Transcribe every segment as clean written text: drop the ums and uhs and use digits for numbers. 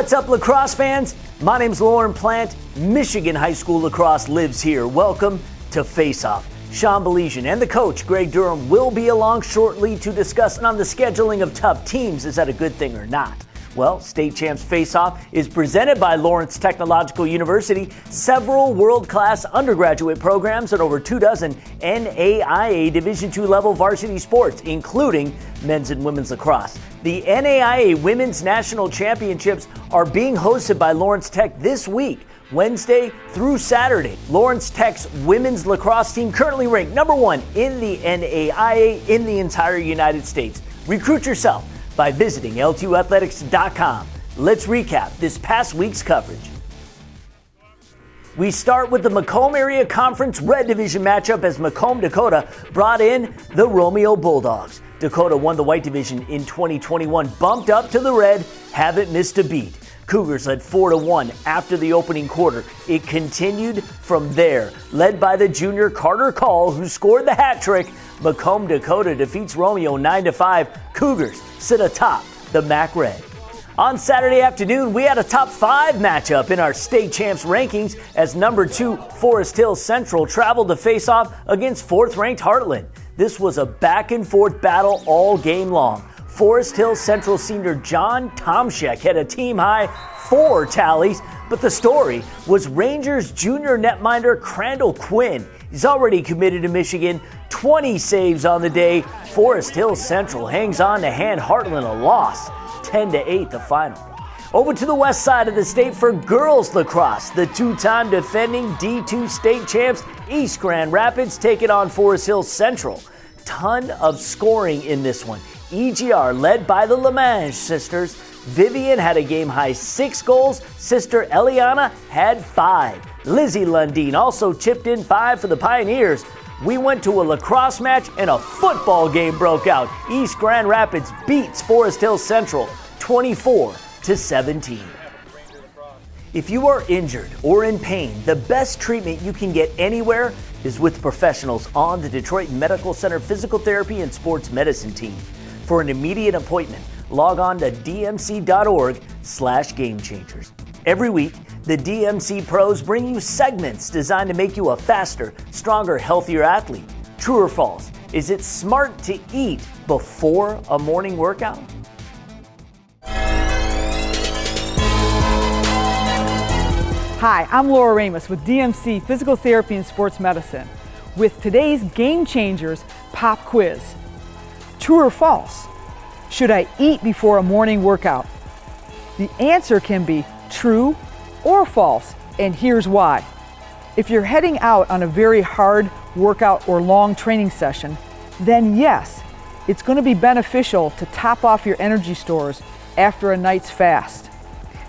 What's up, lacrosse fans? My name's Lorne Plant. Michigan High School lacrosse lives here. Welcome to Face Off. Sean Baligian and the coach, Greg Durham, will be along shortly to discuss on the scheduling of tough teams. Is that a good thing or not? Well, State Champs Face Off is presented by Lawrence Technological University, several world-class undergraduate programs, and over 24 NAIA Division II level varsity sports, including men's and women's lacrosse. The NAIA Women's National Championships are being hosted by Lawrence Tech this week, Wednesday through Saturday. Lawrence Tech's women's lacrosse team currently ranked number 1 in the NAIA in the entire United States. Recruit yourself by visiting l2athletics.com. Let's recap this past week's coverage. We start with the Macomb Area Conference Red Division matchup as Macomb, Dakota brought in the Romeo Bulldogs. Dakota won the White Division in 2021, bumped up to the Red, haven't missed a beat. Cougars led 4-1 after the opening quarter. It continued from there, led by the junior Carter Call, who scored the hat trick. Macomb, Dakota defeats Romeo 9-5. Cougars sit atop the MAC Red. On Saturday afternoon, we had a top 5 matchup in our state champs rankings as number 2 Forest Hill Central traveled to face off against 4th-ranked Heartland. This was a back-and-forth battle all game long. Forest Hill Central senior John Tomshek had a team-high 4 tallies, but the story was Rangers junior netminder Crandall Quinn. He's already committed to Michigan, 20 saves on the day. Forest Hill Central hangs on to hand Heartland a loss, 10-8 the final. Over to the west side of the state for girls lacrosse. The 2-time defending D2 state champs East Grand Rapids take it on Forest Hill Central. Ton of scoring in this one. EGR led by the Lamange sisters. Vivian had a game-high 6 goals. Sister Eliana had 5. Lizzie Lundeen also chipped in 5 for the Pioneers. We went to a lacrosse match and a football game broke out. East Grand Rapids beats Forest Hill Central 24-17. If you are injured or in pain, the best treatment you can get anywhere is with professionals on the Detroit Medical Center Physical Therapy and Sports Medicine team. For an immediate appointment, log on to dmc.org/gamechangers. Every week, the DMC pros bring you segments designed to make you a faster, stronger, healthier athlete. True or false? Is it smart to eat before a morning workout? Hi, I'm Laura Ramus with DMC Physical Therapy and Sports Medicine with today's Game Changers Pop Quiz. True or false? Should I eat before a morning workout? The answer can be true or false, and here's why. If you're heading out on a very hard workout or long training session, then yes, it's going to be beneficial to top off your energy stores after a night's fast.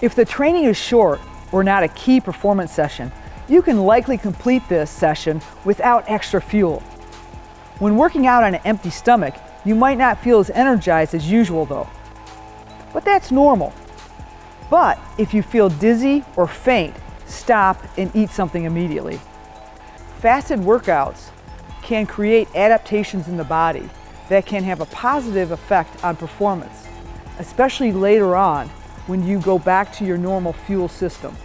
If the training is short or not a key performance session, you can likely complete this session without extra fuel. When working out on an empty stomach, you might not feel as energized as usual though. But that's normal. But if you feel dizzy or faint, stop and eat something immediately. Fasted workouts can create adaptations in the body that can have a positive effect on performance, especially later on when you go back to your normal fuel system.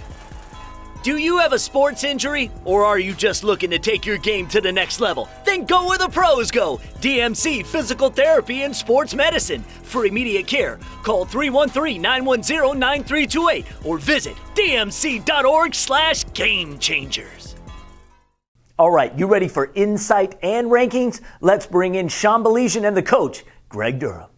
Do you have a sports injury, or are you just looking to take your game to the next level? Then go where the pros go. DMC Physical Therapy and Sports Medicine. For immediate care, call 313-910-9328 or visit dmc.org/gamechangers. All right, you ready for insight and rankings? Let's bring in Sean Baligian and the coach, Greg Durham.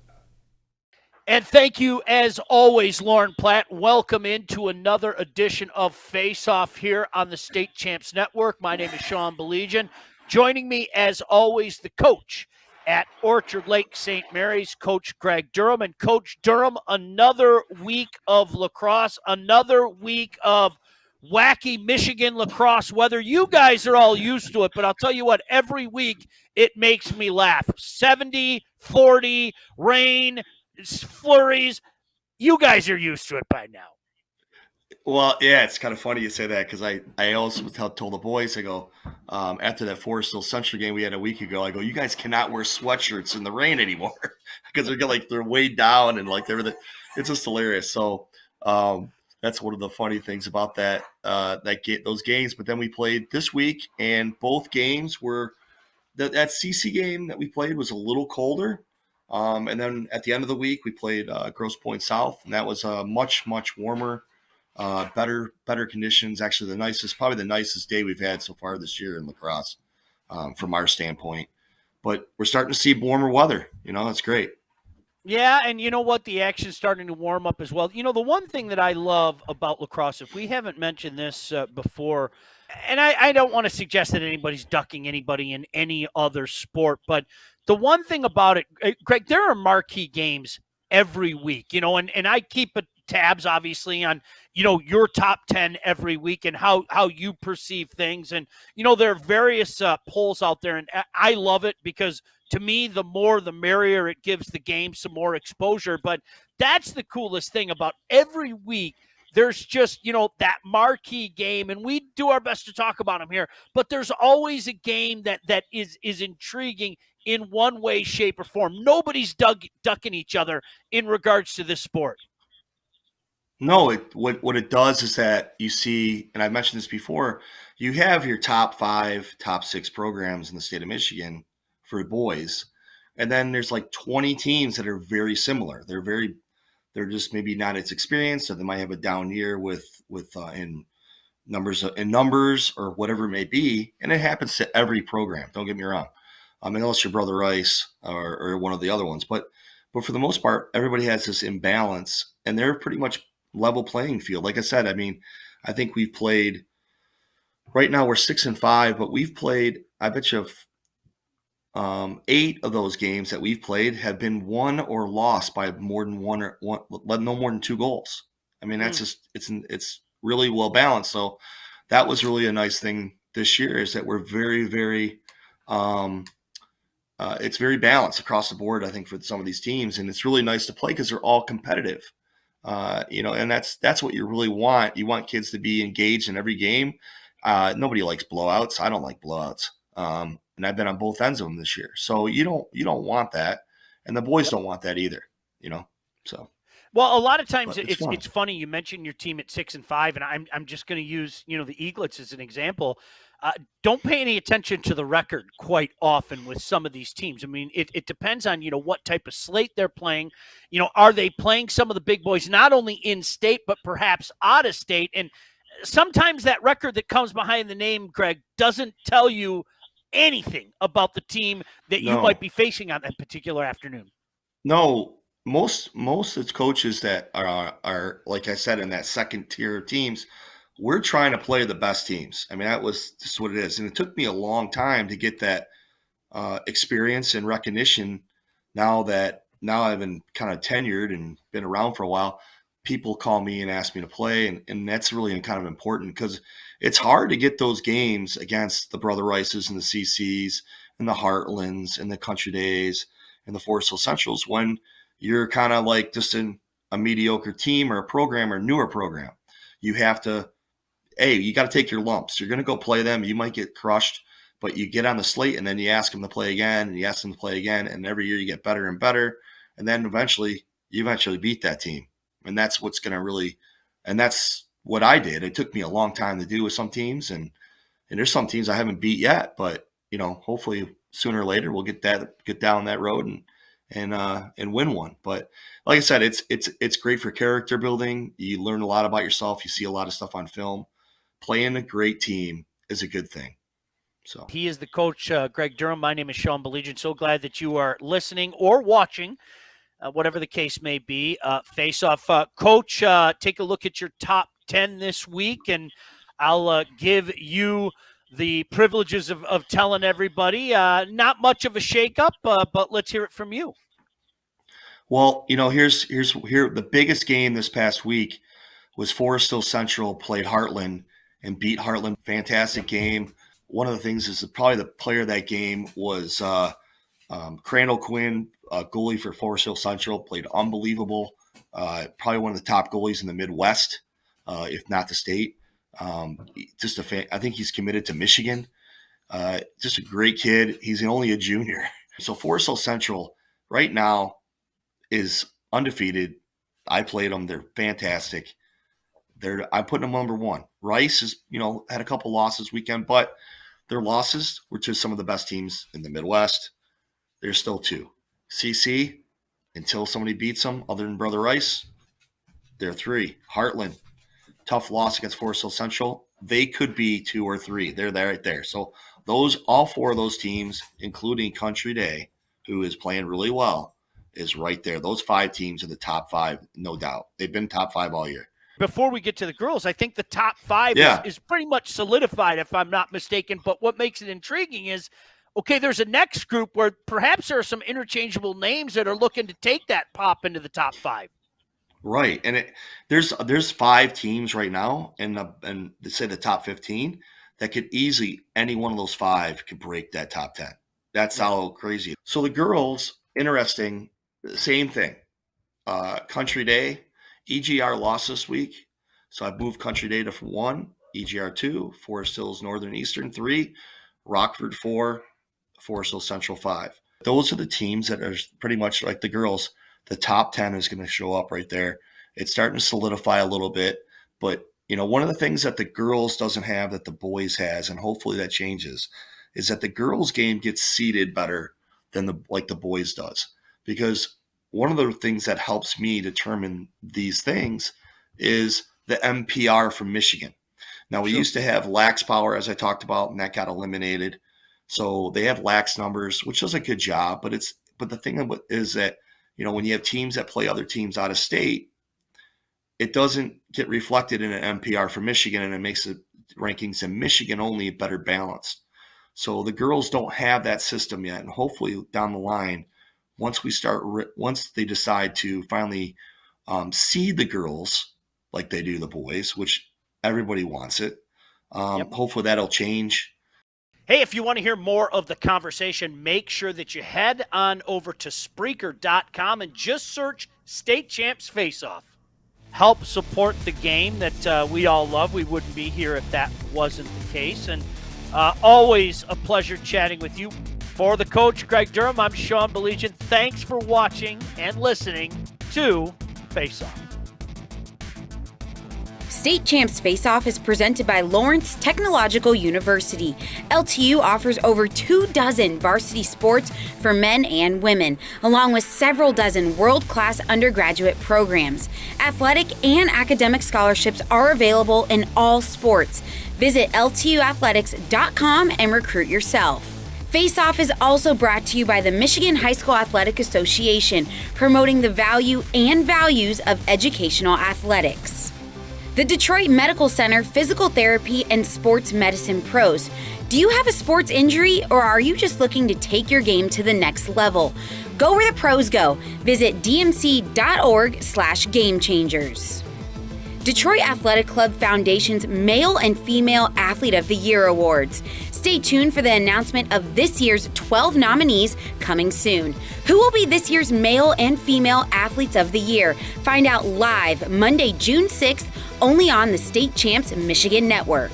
And thank you, as always, Lauren Platt. Welcome into another edition of Face Off here on the State Champs Network. My name is Sean Baligian. Joining me, as always, the coach at Orchard Lake St. Mary's, Coach Greg Durham. And Coach Durham, another week of lacrosse, another week of wacky Michigan lacrosse weather. You guys are all used to it, but I'll tell you what, every week it makes me laugh. 70, 40, rain, flurries. You guys are used to it by now. Well, yeah, it's kind of funny you say that because I also told the boys, I go, after that Forest Hill Central game we had a week ago, I go, you guys cannot wear sweatshirts in the rain anymore because they're weighed down and like everything. It's just hilarious. So that's one of the funny things about those games. But then we played this week, and both games were that CC game that we played was a little colder. And then at the end of the week, we played Grosse Pointe South, and that was much warmer, better conditions. Actually, probably the nicest day we've had so far this year in lacrosse, from our standpoint. But we're starting to see warmer weather. That's great. Yeah, and you know what? The action's starting to warm up as well. The one thing that I love about lacrosse, if we haven't mentioned this before, and I don't want to suggest that anybody's ducking anybody in any other sport, but the one thing about it, Greg, there are marquee games every week, and I keep tabs obviously on, your top 10 every week and how you perceive things. And, there are various polls out there, and I love it because to me, the more the merrier. It gives the game some more exposure. But that's the coolest thing about every week. There's just, that marquee game, and we do our best to talk about them here, but there's always a game that is intriguing in one way, shape, or form. Nobody's ducking each other in regards to this sport. No, what it does is that you see, and I mentioned this before, you have your top 5, top 6 programs in the state of Michigan for boys, and then there's like 20 teams that are very similar. They're just maybe not as experienced, or they might have a down year with in numbers or whatever it may be, and it happens to every program. Don't get me wrong, unless you're Brother Rice or one of the other ones, but for the most part, everybody has this imbalance, and they're pretty much level playing field. Like I said, I think we've played. Right now we're 6-5, but we've played. I bet you 8 of those games that we've played have been won or lost by more than no more than 2 goals. That's just it's really well balanced. So that was really a nice thing this year, is that we're very, very it's very balanced across the board, I think, for some of these teams, and it's really nice to play because they're all competitive. And that's what you really want. You want kids to be engaged in every game. Nobody likes blowouts. I don't like blowouts. And I've been on both ends of them this year. So you don't want that, and the boys don't want that either. So. Well, a lot of times it's funny. You mentioned your team at 6-5, and I'm just going to use the Eaglets as an example. Don't pay any attention to the record quite often with some of these teams. It depends on what type of slate they're playing. Are they playing some of the big boys not only in state but perhaps out of state? And sometimes that record that comes behind the name, Greg, doesn't tell you anything about the team that you might be facing on that particular afternoon. No. Most of the coaches that are, like I said, in that second tier of teams, we're trying to play the best teams. That was just what it is. And it took me a long time to get that experience and recognition. Now I've been kind of tenured and been around for a while, people call me and ask me to play. And that's really kind of important, because it's hard to get those games against the Brother Rices and the CCs and the Heartlands and the Country Days and the Forest Hill Centrals when you're kind of like just a mediocre team or a program or newer program. You have to, you got to take your lumps. You're going to go play them. You might get crushed, but you get on the slate and then you ask them to play again and you ask them to play again. And every year you get better and better. And then you eventually beat that team. And that's what's going to really, and that's what I did. It took me a long time to do with some teams, and there's some teams I haven't beat yet, but hopefully sooner or later we'll get down that road and win one. But like I said, it's great for character building. You learn a lot about yourself. You see a lot of stuff on film. Playing a great team is a good thing. So he is the coach, Greg Durham. My name is Sean Baligian. So glad that you are listening or watching, whatever the case may be. Face Off, Coach. Take a look at your top 10 this week, and I'll give you the privileges of telling everybody. Not much of a shakeup, but let's hear it from you. Well, here's the biggest game this past week was Forest Hill Central played Heartland and beat Heartland. Fantastic game. One of the things is probably the player of that game was Crandall Quinn, goalie for Forest Hill Central, played unbelievable. Probably one of the top goalies in the Midwest, if not the state. I think he's committed to Michigan. Just a great kid. He's only a junior. So Forest Hill Central right now is undefeated. I played them. They're fantastic. I'm putting them number one. Rice is, had a couple losses weekend, but their losses were to some of the best teams in the Midwest. They're still 2. CC, until somebody beats them, other than Brother Rice, they're 3. Heartland, tough loss against Forest Hill Central. They could be 2 or 3. They're there right there. So all 4 of those teams, including Country Day, who is playing really well, is right there. Those 5 teams are the top 5, no doubt. They've been top 5 all year. Before we get to the girls, I think the top 5 is pretty much solidified, if I'm not mistaken. But what makes it intriguing is, okay, there's a next group where perhaps there are some interchangeable names that are looking to take that pop into the top 5. Right, and there's 5 teams right now, and say the top 15 that could easily, any one of those 5 could break that top 10. That's how crazy. So the girls, interesting, same thing. Country Day, EGR lost this week, so I moved Country Day to 1, EGR 2, Forest Hills Northern Eastern 3, Rockford 4, Forest Hills Central 5. Those are the teams that are pretty much like the girls. The top 10 is going to show up right there. It's starting to solidify a little bit, but one of the things that the girls doesn't have that the boys has, and hopefully that changes, is that the girls game gets seeded better than the boys does. Because one of the things that helps me determine these things is the MPR from Michigan. Now, we used to have Lax Power, as I talked about, and that got eliminated. So they have lax numbers, which does a good job. But the thing is that, when you have teams that play other teams out of state, it doesn't get reflected in an MPR for Michigan, and it makes the rankings in Michigan only better balanced. So the girls don't have that system yet. And hopefully down the line, once they decide to finally seed the girls like they do the boys, which everybody wants it, hopefully that'll change. Hey, if you want to hear more of the conversation, make sure that you head on over to Spreaker.com and just search State Champs Face-Off. Help support the game that we all love. We wouldn't be here if that wasn't the case. And always a pleasure chatting with you. For the coach, Greg Durham, I'm Sean Baligian. Thanks for watching and listening to Face-Off. State Champs Face-Off is presented by Lawrence Technological University. LTU offers over 24 varsity sports for men and women, along with several dozen world-class undergraduate programs. Athletic and academic scholarships are available in all sports. Visit ltuathletics.com and recruit yourself. Face-Off is also brought to you by the Michigan High School Athletic Association, promoting the value and values of educational athletics. The Detroit Medical Center Physical Therapy and Sports Medicine Pros. Do you have a sports injury, or are you just looking to take your game to the next level? Go where the pros go. Visit dmc.org/gamechangers. Detroit Athletic Club Foundation's Male and Female Athlete of the Year Awards. Stay tuned for the announcement of this year's 12 nominees coming soon. Who will be this year's Male and Female Athletes of the Year? Find out live Monday, June 6th, only on the State Champs Michigan Network.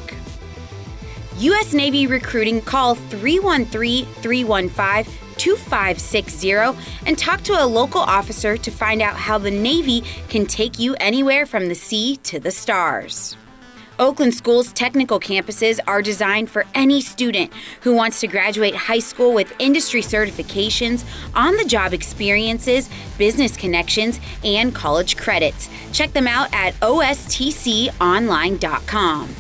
U.S. Navy recruiting, call 313-315-2560 and talk to a local officer to find out how the Navy can take you anywhere from the sea to the stars. Oakland School's technical campuses are designed for any student who wants to graduate high school with industry certifications, on-the-job experiences, business connections, and college credits. Check them out at ostconline.com.